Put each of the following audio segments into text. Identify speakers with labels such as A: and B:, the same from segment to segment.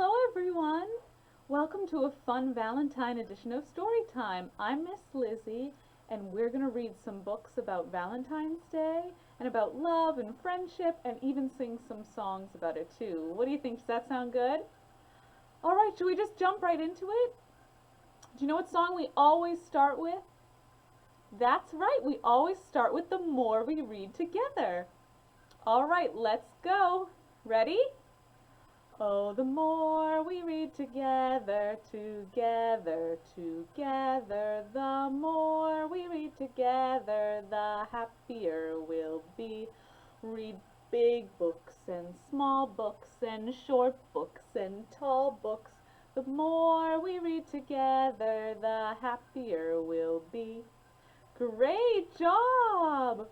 A: Hello everyone! Welcome to a fun Valentine edition of Storytime. I'm Miss Lizzie and we're going to read some books about Valentine's Day and about love and friendship and even sing some songs about it too. What do you think? Does that sound good? Alright, should we just jump right into it? Do you know what song we always start with? That's right, we always start with The More We Read Together. Alright, let's go. Ready? Oh, the more we read together, together, together, the more we read together, the happier we'll be. Read big books and small books and short books and tall books. The more we read together, the happier we'll be. Great job!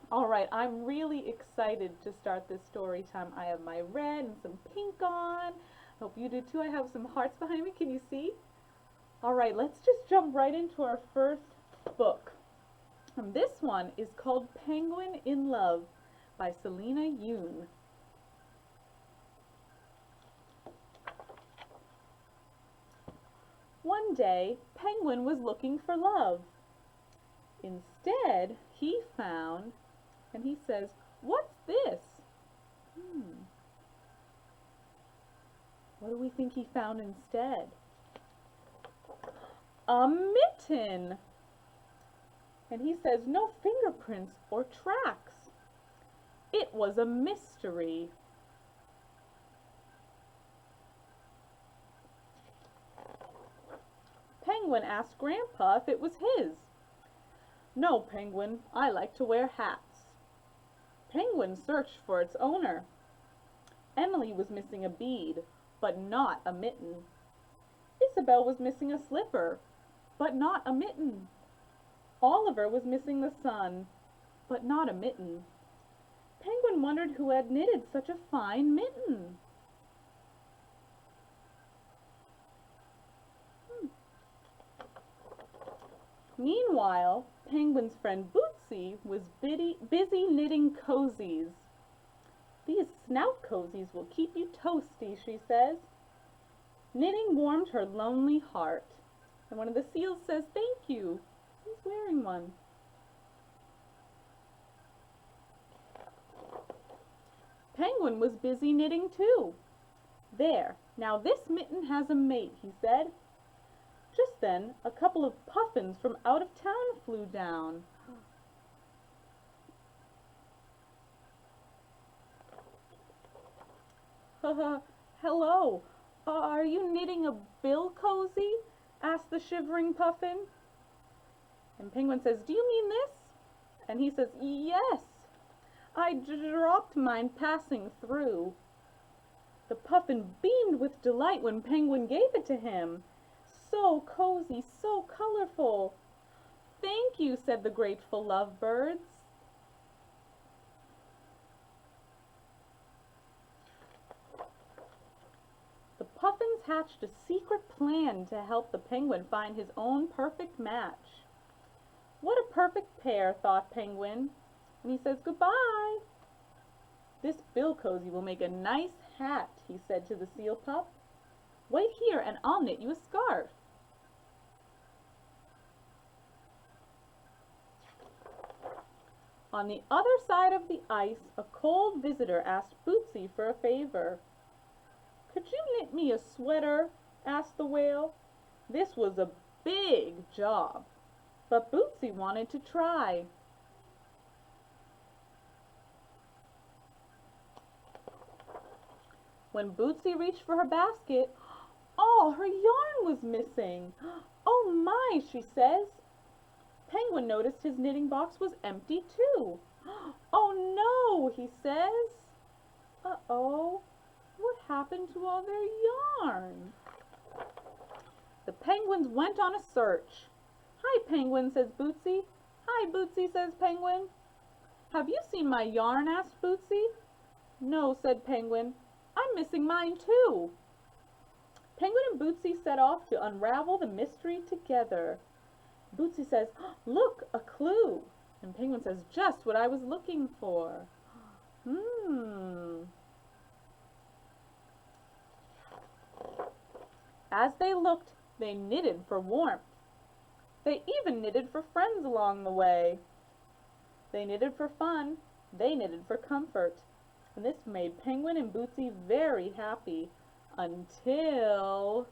A: Alright, I'm really excited to start this story time. I have my red and some pink on. Hope you do too. I have some hearts behind me. Can you see? Alright, let's just jump right into our first book. And this one is called Penguin in Love by Selena Yoon. One day, Penguin was looking for love. Instead, he found, and he says, "What's this? What do we think he found instead?" A mitten. And he says, "No fingerprints or tracks." It was a mystery. Penguin asked Grandpa if it was his. "No, Penguin, I like to wear hats." Penguin searched for its owner. Emily was missing a bead, but not a mitten. Isabel was missing a slipper, but not a mitten. Oliver was missing the sun, but not a mitten. Penguin wondered who had knitted such a fine mitten. Meanwhile, Penguin's friend Bootsy was busy knitting cozies. "These snout cozies will keep you toasty," she says. Knitting warmed her lonely heart. And one of the seals says, "Thank you." He's wearing one. Penguin was busy knitting too. "There, now this mitten has a mate," he said. Just then, a couple of puffins from out of town flew down. "Hello, are you knitting a bill cozy?" asked the shivering puffin. And Penguin says, "Do you mean this?" And he says, "Yes, I dropped mine passing through." The puffin beamed with delight when Penguin gave it to him. "So cozy, so colorful." "Thank you," said the grateful lovebirds. The puffins hatched a secret plan to help the Penguin find his own perfect match. "What a perfect pair," thought Penguin. And he says, "Goodbye." "This bill cozy will make a nice hat," he said to the seal pup. "Wait here and I'll knit you a scarf." On the other side of the ice, a cold visitor asked Bootsy for a favor. "Could you knit me a sweater?" asked the whale. This was a big job, but Bootsy wanted to try. When Bootsy reached for her basket, all her yarn was missing. "Oh my," she says. Penguin noticed his knitting box was empty too. "Oh no," he says. Uh-oh, what happened to all their yarn? The penguins went on a search. "Hi, Penguin," says Bootsy. "Hi, Bootsy," says Penguin. "Have you seen my yarn?" asked Bootsy. "No," said Penguin. "I'm missing mine too." Penguin and Bootsy set off to unravel the mystery together. Bootsy says, "Look, a clue." And Penguin says, "Just what I was looking for." As they looked, they knitted for warmth. They even knitted for friends along the way. They knitted for fun. They knitted for comfort. And this made Penguin and Bootsy very happy until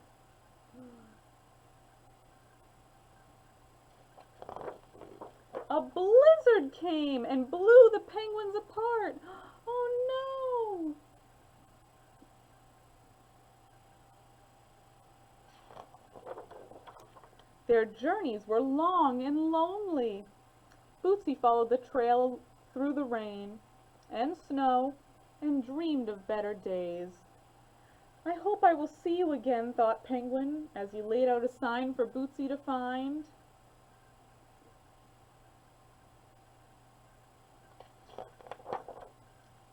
A: a blizzard came and blew the penguins apart. Oh no! Their journeys were long and lonely. Bootsy followed the trail through the rain and snow and dreamed of better days. I hope I will see you again, thought Penguin, as he laid out a sign for Bootsy to find.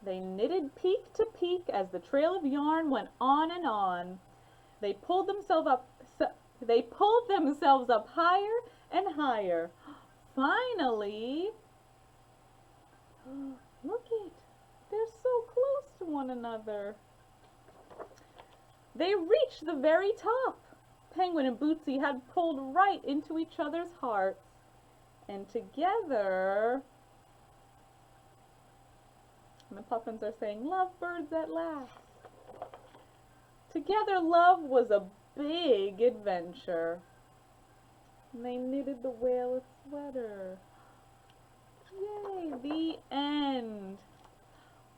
A: They knitted peak to peak as the trail of yarn went on and on. They pulled themselves up higher and higher. Finally, look it, they're so close to one another. They reached the very top. Penguin and Bootsy had pulled right into each other's hearts. And together, and the puffins are saying, lovebirds at last. Together, love was a big adventure. And they knitted the whale a sweater. Yay, the end.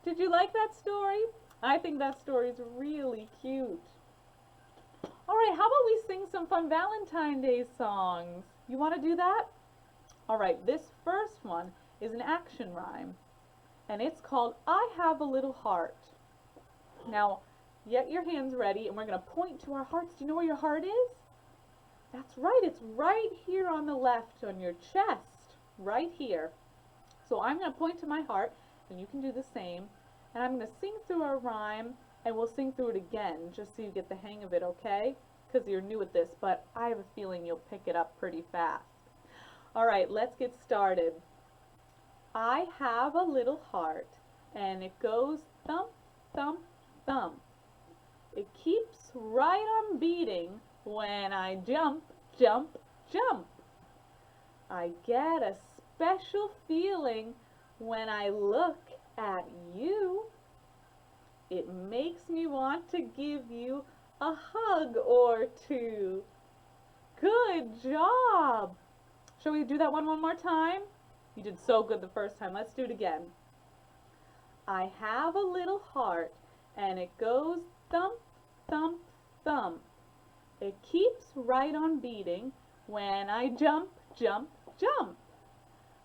A: Did you like that story? I think that story is really cute. All right, how about we sing some fun Valentine Day songs? You want to do that? All right, this first one is an action rhyme, and it's called I Have a Little Heart. Now, get your hands ready, and we're going to point to our hearts. Do you know where your heart is? That's right, it's right here on the left, on your chest, right here. So I'm going to point to my heart, and you can do the same. And I'm going to sing through our rhyme, and we'll sing through it again, just so you get the hang of it, okay? Because you're new at this, but I have a feeling you'll pick it up pretty fast. All right, let's get started. I have a little heart, and it goes thump, thump, thump. It keeps right on beating when I jump, jump, jump. I get a special feeling when I look at you. It makes me want to give you a hug or two. Good job. Shall we do that one more time? You did so good the first time. Let's do it again. I have a little heart, and it goes thump, thump, thump. It keeps right on beating when I jump, jump, jump.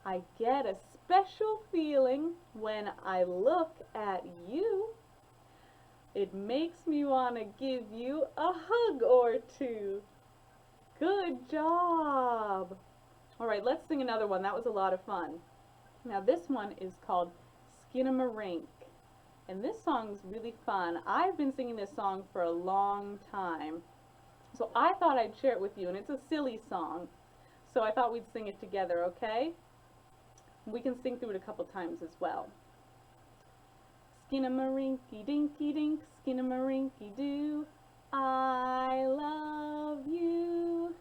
A: I get a special feeling when I look at you. It makes me want to give you a hug or two. Good job. All right, let's sing another one. That was a lot of fun. Now this one is called Skin-a-Marink. And this song's really fun. I've been singing this song for a long time. So I thought I'd share it with you, and it's a silly song. So I thought we'd sing it together, okay? We can sing through it a couple times as well. Skin-a-marinky dinky dink, skin-a-marinky doo, I love you.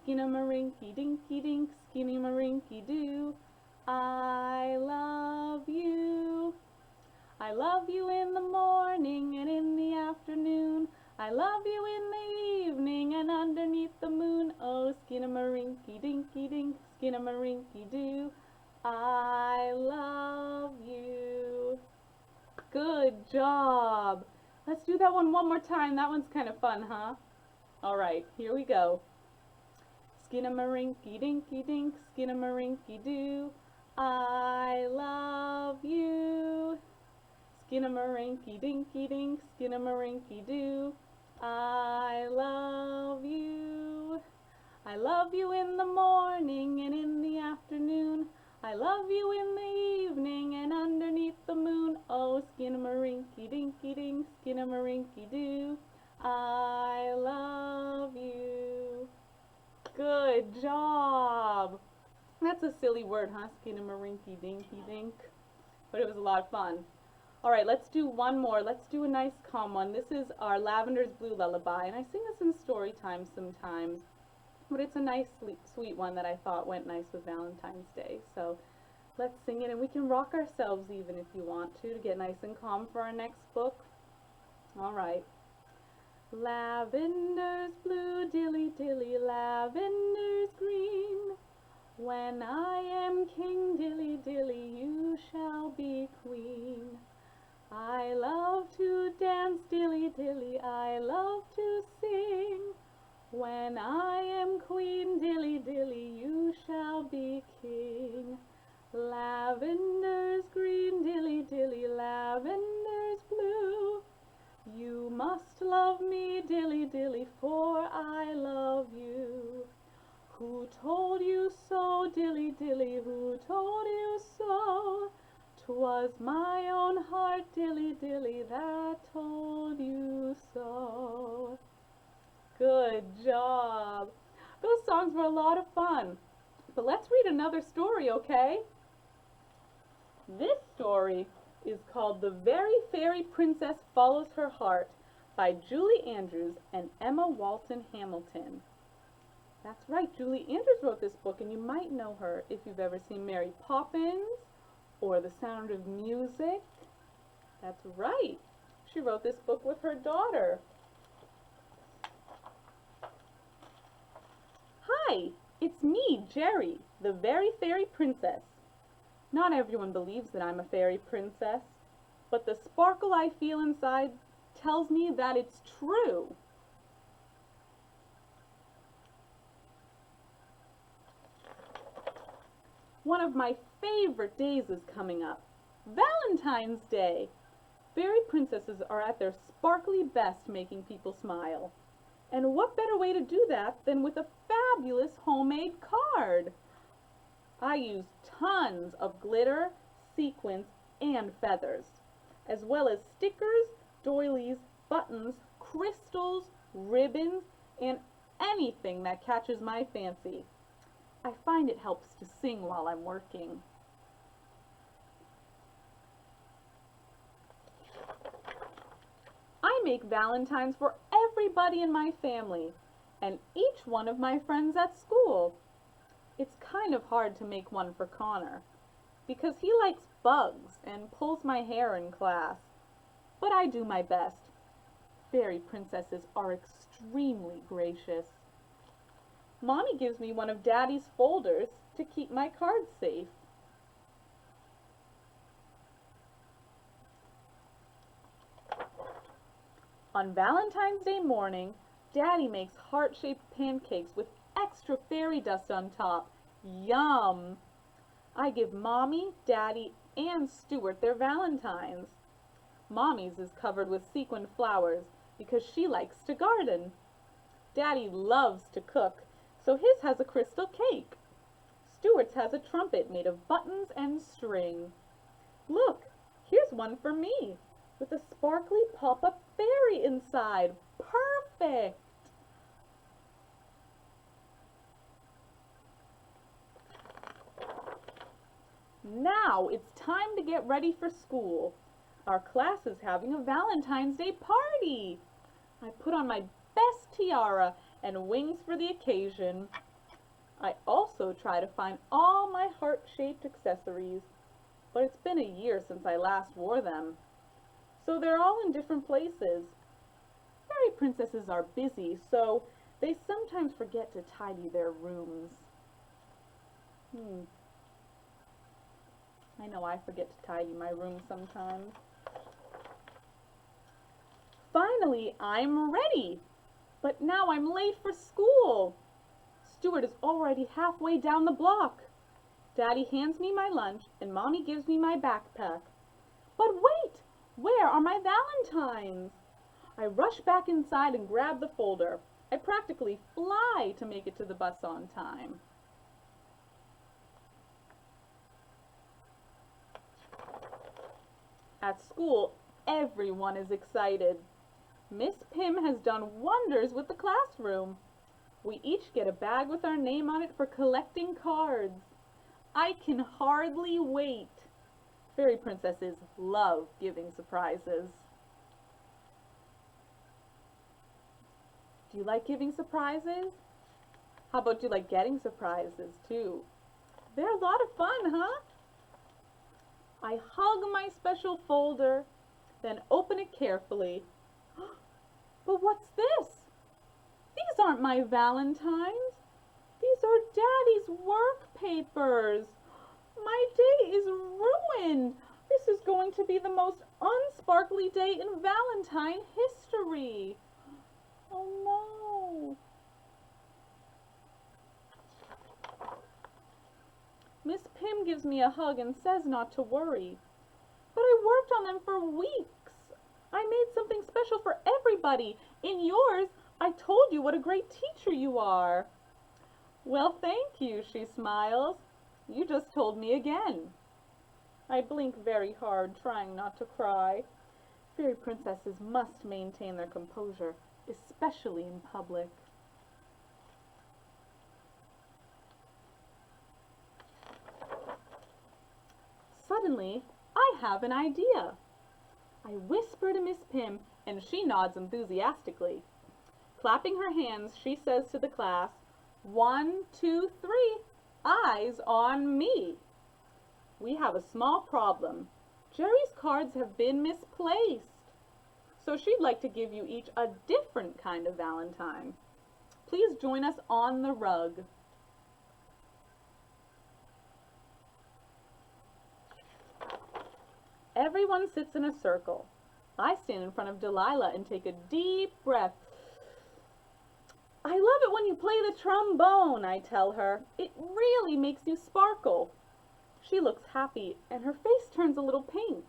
A: Skin-a-marinky dinky dink, skinny-marinky doo, I love you. I love you in the morning and in the afternoon. I love you in the evening and underneath the moon. Oh, skin-a-marinky dinky dink, skin-a-marinky doo, I love you. Good job. Let's do that one more time. That one's kind of fun, huh? All right, here we go. Skin-a-marinky dinky dink, skin-a-marinky doo, I love you. Skin-a-marinky dinky dink, skin-a-marinky doo, I love you. I love you in the morning and in the afternoon. I love you in the evening and underneath the moon. Oh, skin-a-marinky dinky dink, skin-a-marinky doo, I love you. Good job. That's a silly word, huh? Skin-a-marinky dinky dink. But it was a lot of fun. All right, let's do one more. Let's do a nice calm one. This is our Lavender's Blue Lullaby, and I sing this in story time sometimes, but it's a nice, sweet one that I thought went nice with Valentine's Day. So let's sing it, and we can rock ourselves even if you want to get nice and calm for our next book. All right. Lavender's blue, dilly dilly, lavender's green. When I am king, dilly dilly, you shall be queen. I love to dance, dilly dilly, I love to sing. When I am queen, dilly dilly, you shall be king. Lavender's green, dilly dilly, lavender's blue. You must love me, dilly dilly, for I love you. Who told you so, dilly dilly, who told you so? 'Twas my own heart, dilly dilly, that told you so. Good job. Those songs were a lot of fun. But let's read another story, okay? This story is called The Very Fairy Princess Follows Her Heart by Julie Andrews and Emma Walton Hamilton. That's right, Julie Andrews wrote this book, and you might know her if you've ever seen Mary Poppins or The Sound of Music. That's right. She wrote this book with her daughter. Hi, it's me, Jerry, the Very Fairy Princess. Not everyone believes that I'm a fairy princess, but the sparkle I feel inside tells me that it's true. One of my favorite days is coming up, Valentine's Day. Fairy princesses are at their sparkly best making people smile. And what better way to do that than with a fabulous homemade card? I use tons of glitter, sequins, and feathers, as well as stickers, doilies, buttons, crystals, ribbons, and anything that catches my fancy. I find it helps to sing while I'm working. I make valentines for everybody in my family and each one of my friends at school. It's kind of hard to make one for Connor because he likes bugs and pulls my hair in class, but I do my best. Fairy princesses are extremely gracious. Mommy gives me one of Daddy's folders to keep my cards safe. On Valentine's Day morning, Daddy makes heart-shaped pancakes with extra fairy dust on top. Yum! I give Mommy, Daddy, and Stuart their valentines. Mommy's is covered with sequined flowers because she likes to garden. Daddy loves to cook, so his has a crystal cake. Stuart's has a trumpet made of buttons and string. Look, here's one for me, with a sparkly pop-up fairy inside. Perfect! Now it's time to get ready for school. Our class is having a Valentine's Day party. I put on my best tiara and wings for the occasion. I also try to find all my heart-shaped accessories, but it's been a year since I last wore them. So they're all in different places. Fairy princesses are busy, so they sometimes forget to tidy their rooms. I know I forget to tidy my room sometimes. Finally, I'm ready! But now I'm late for school. Stuart is already halfway down the block. Daddy hands me my lunch and Mommy gives me my backpack. But wait! Where are my valentines? I rush back inside and grab the folder. I practically fly to make it to the bus on time. At school, everyone is excited. Miss Pim has done wonders with the classroom. We each get a bag with our name on it for collecting cards. I can hardly wait. Fairy princesses love giving surprises. Do you like giving surprises? How about you like getting surprises too? They're a lot of fun, huh? I hug my special folder, then open it carefully. But what's this? These aren't my Valentines. These are Daddy's work papers. My day is ruined. This is going to be the most unsparkly day in Valentine history. Oh no. Miss Pim gives me a hug and says not to worry. But I worked on them for weeks. I made something special for everybody. In yours, I told you what a great teacher you are. Well, thank you, she smiles. You just told me again. I blink very hard, trying not to cry. Fairy princesses must maintain their composure, especially in public. Suddenly, I have an idea. I whisper to Miss Pim, and she nods enthusiastically. Clapping her hands, she says to the class, 1, 2, 3, eyes on me. We have a small problem. Jerry's cards have been misplaced. So she'd like to give you each a different kind of Valentine. Please join us on the rug. Everyone sits in a circle. I stand in front of Delilah and take a deep breath. I love it when you play the trombone, I tell her. It really makes you sparkle. She looks happy and her face turns a little pink.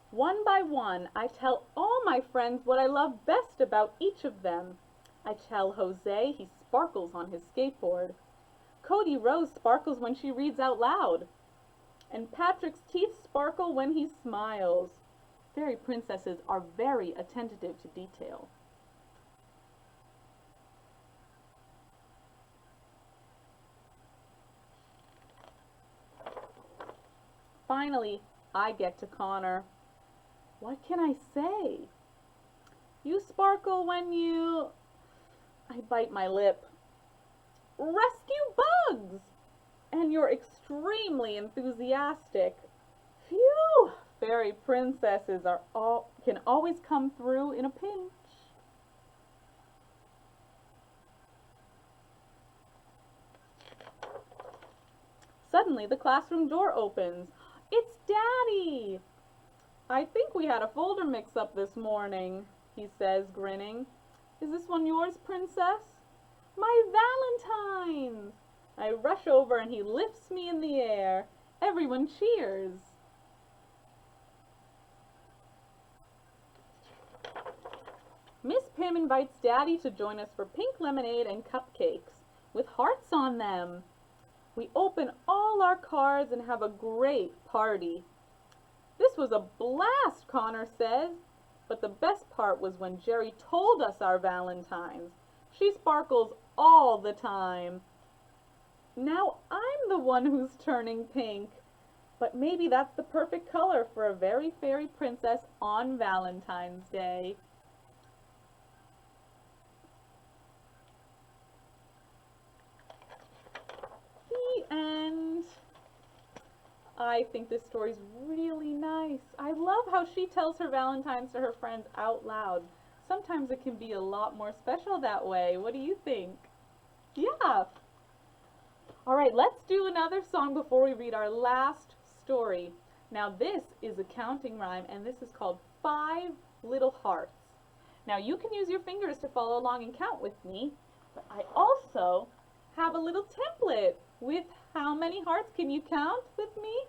A: One by one, I tell all my friends what I love best about each of them. I tell Jose he sparkles on his skateboard. Cody Rose sparkles when she reads out loud. And Patrick's teeth sparkle when he smiles. Fairy princesses are very attentive to detail. Finally, I get to Connor. What can I say? You sparkle when you... I bite my lip. Rescue bugs! And you're extremely enthusiastic. Phew! Fairy princesses can always come through in a pinch. Suddenly, the classroom door opens. It's Daddy! I think we had a folder mix-up this morning, he says, grinning. Is this one yours, Princess? My Valentines! I rush over and he lifts me in the air. Everyone cheers. Miss Pim invites Daddy to join us for pink lemonade and cupcakes with hearts on them. We open all our cards and have a great party. This was a blast, Connor says, but the best part was when Jerry told us our Valentines. She sparkles all the time. Now I'm the one who's turning pink, but maybe that's the perfect color for a very fairy princess on Valentine's Day. The end. I think this story's really nice. I love how she tells her Valentines to her friends out loud. Sometimes it can be a lot more special that way. What do you think? Yeah. All right, let's do another song before we read our last story. Now this is a counting rhyme and this is called 5 Little Hearts. Now you can use your fingers to follow along and count with me, but I also have a little template with how many hearts. Can you count with me?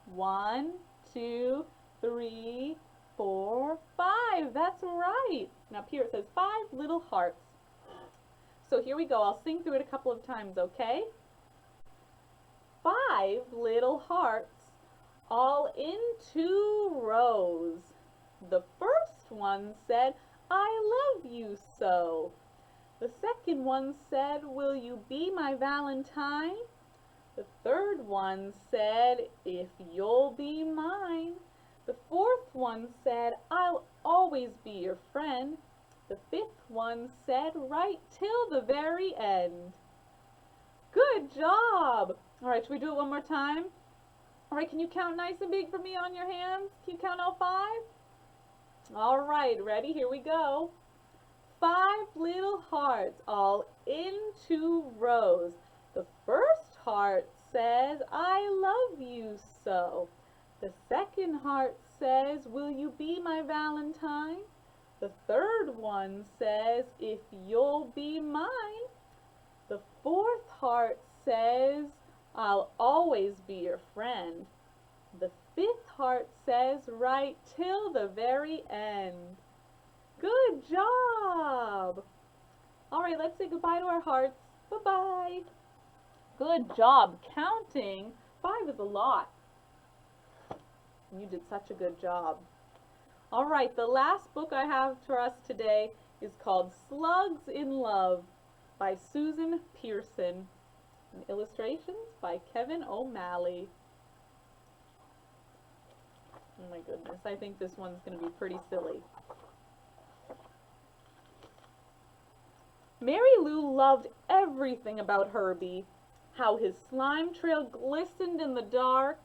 A: 1, 2, 3, 4, 5. That's right. And up here it says 5 little hearts. So here we go. I'll sing through it a couple of times, okay? 5 little hearts, all in 2 rows. The first one said, I love you so. The second one said, "Will you be my Valentine?" The third one said, "If you'll be mine." The fourth one said, "I'll always be your friend." The fifth one said, "Right till the very end." Good job! All right, should we do it one more time? All right, can you count nice and big for me on your hands? Can you count all 5? All right, ready? Here we go. 5 little hearts all in 2 rows. The first heart says, "I love you so." The second heart says, "Will you be my Valentine?" The third one says, "If you'll be mine." The fourth heart says, "I'll always be your friend." The fifth heart says, "Right till the very end." Good job! All right, let's say goodbye to our hearts. Bye-bye. Good job counting. 5 is a lot. You did such a good job. All right, the last book I have for us today is called Slugs in Love by Susan Pearson. And illustrations by Kevin O'Malley. Oh my goodness, I think this one's going to be pretty silly. Mary Lou loved everything about Herbie. How his slime trail glistened in the dark.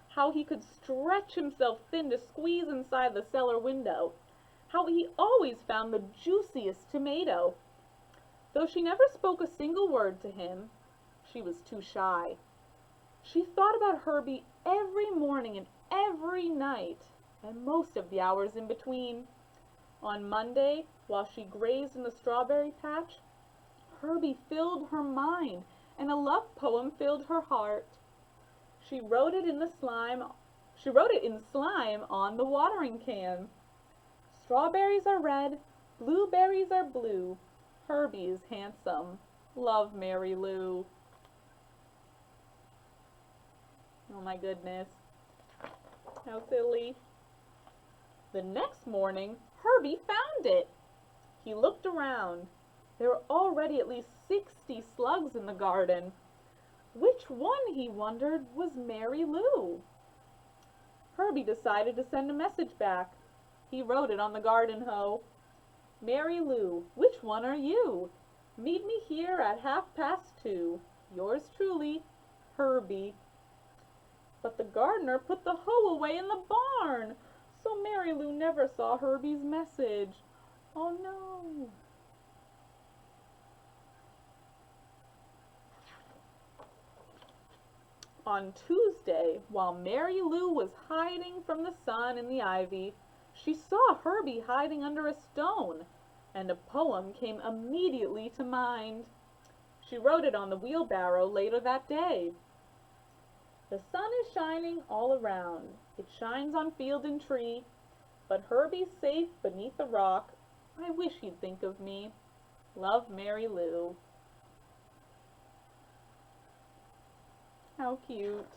A: How he could stretch himself thin to squeeze inside the cellar window. How he always found the juiciest tomato. Though she never spoke a single word to him, she was too shy. She thought about Herbie every morning and every night, and most of the hours in between. On Monday, while she grazed in the strawberry patch, Herbie filled her mind, and a love poem filled her heart. She wrote it in slime on the watering can. Strawberries are red, blueberries are blue. Herbie is handsome. Love, Mary Lou. Oh my goodness. How silly. The next morning, Herbie found it. He looked around. There were already at least 60 slugs in the garden. Which one, he wondered, was Mary Lou? Herbie decided to send a message back. He wrote it on the garden hoe. "Mary Lou, which one are you? Meet me here at 2:30. Yours truly, Herbie." But the gardener put the hoe away in the barn, so Mary Lou never saw Herbie's message. Oh no! On Tuesday, while Mary Lou was hiding from the sun in the ivy, she saw Herbie hiding under a stone, and a poem came immediately to mind. She wrote it on the wheelbarrow later that day. "The sun is shining all around. It shines on field and tree, but Herbie's safe beneath a rock. I wish he'd think of me. Love, Mary Lou." How cute.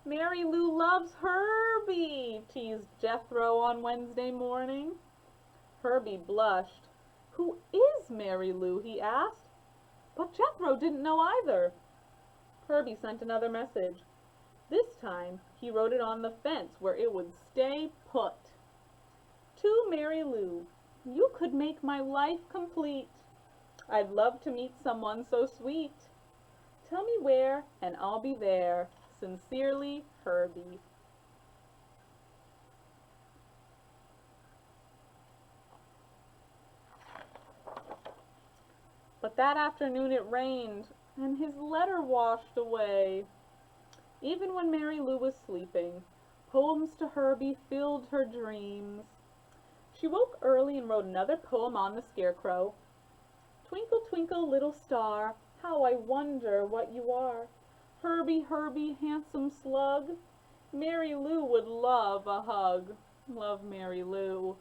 A: "Mary Lou loves Herbie," teased Jethro on Wednesday morning. Herbie blushed. "Who is Mary Lou?" he asked. But Jethro didn't know either. Herbie sent another message. This time he wrote it on the fence where it would stay put. "To Mary Lou, you could make my life complete. I'd love to meet someone so sweet. Tell me where, and I'll be there. Sincerely, Herbie." But that afternoon it rained, and his letter washed away. Even when Mary Lou was sleeping, poems to Herbie filled her dreams. She woke early and wrote another poem on the scarecrow. "Twinkle, twinkle, little star, how I wonder what you are. Herbie, Herbie, handsome slug, Mary Lou would love a hug. Love, Mary Lou."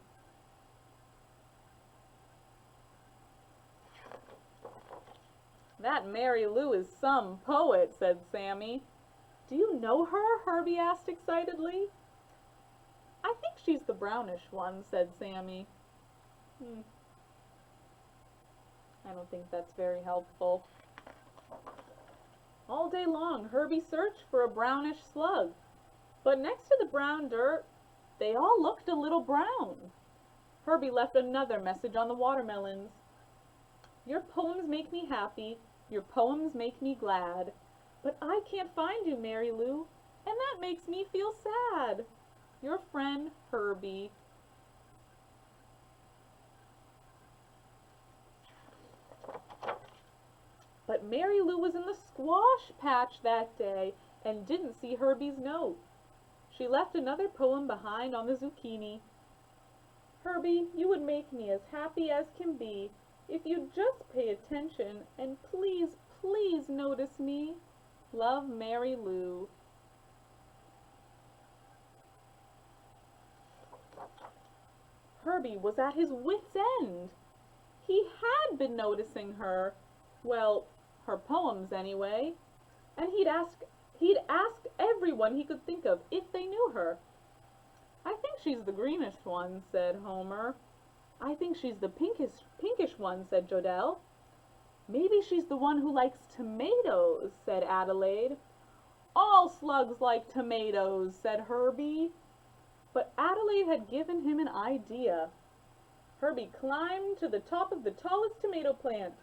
A: "That Mary Lou is some poet," said Sammy. "Do you know her?" Herbie asked excitedly. "I think she's the brownish one," said Sammy. I don't think that's very helpful. All day long, Herbie searched for a brownish slug, but next to the brown dirt, they all looked a little brown. Herbie left another message on the watermelons. Your poems make me happy, your poems make me glad, but I can't find you, Mary Lou, and that makes me feel sad. Your friend, Herbie. But Mary Lou was in the squash patch that day and didn't see Herbie's note. She left another poem behind on the zucchini. Herbie, you would make me as happy as can be if you'd just pay attention and please, please notice me. Love, Mary Lou. Herbie was at his wit's end. He had been noticing her, well, her poems anyway, and he'd ask everyone he could think of if they knew her. I think she's the greenish one, said Homer. I think she's the pinkish one, said Jodelle. Maybe she's the one who likes tomatoes, said Adelaide. All slugs like tomatoes, said Herbie. But Adelaide had given him an idea. Herbie climbed to the top of the tallest tomato plant.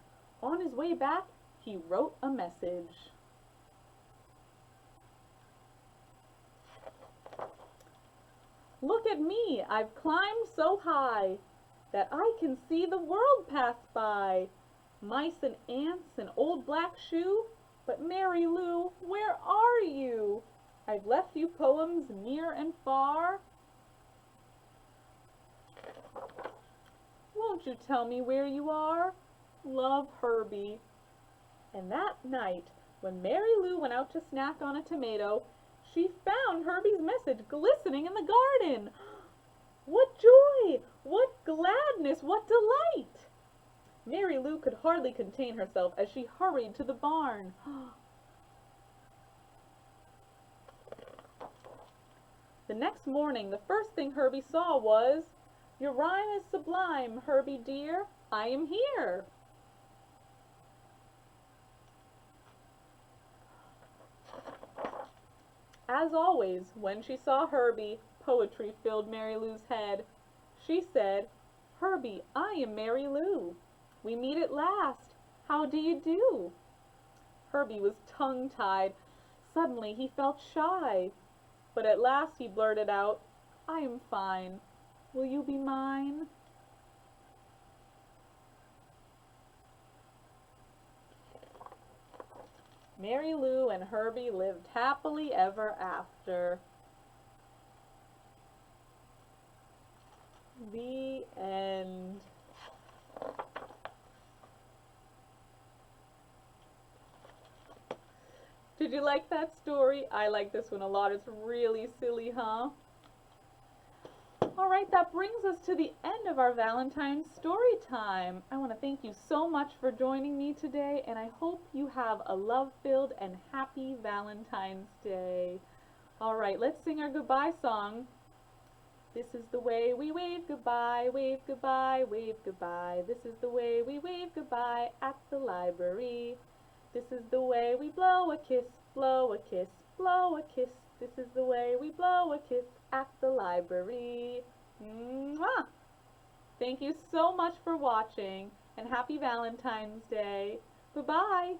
A: On his way back, he wrote a message. Look at me, I've climbed so high that I can see the world pass by. Mice and ants and old black shoe, but Mary Lou, where are you? I've left you poems near and far. Won't you tell me where you are? Love, Herbie. And that night, when Mary Lou went out to snack on a tomato, she found Herbie's message glistening in the garden. What joy! What gladness! What delight! Mary Lou could hardly contain herself as she hurried to the barn. The next morning, the first thing Herbie saw was, Your rhyme is sublime, Herbie dear. I am here. As always, when she saw Herbie, poetry filled Mary Lou's head. She said, Herbie, I am Mary Lou. We meet at last. How do you do? Herbie was tongue-tied. Suddenly he felt shy. But at last he blurted out, I am fine. Will you be mine? Mary Lou and Herbie lived happily ever after. The end. Did you like that story? I like this one a lot. It's really silly, huh? Alright, that brings us to the end of our Valentine's story time. I want to thank you so much for joining me today, and I hope you have a love-filled and happy Valentine's Day. Alright, let's sing our goodbye song. This is the way we wave goodbye, wave goodbye, wave goodbye. This is the way we wave goodbye at the library. This is the way we blow a kiss, blow a kiss, blow a kiss. This is the way we blow a kiss at the library. Mwah! Thank you so much for watching, and happy Valentine's Day. Bye-bye.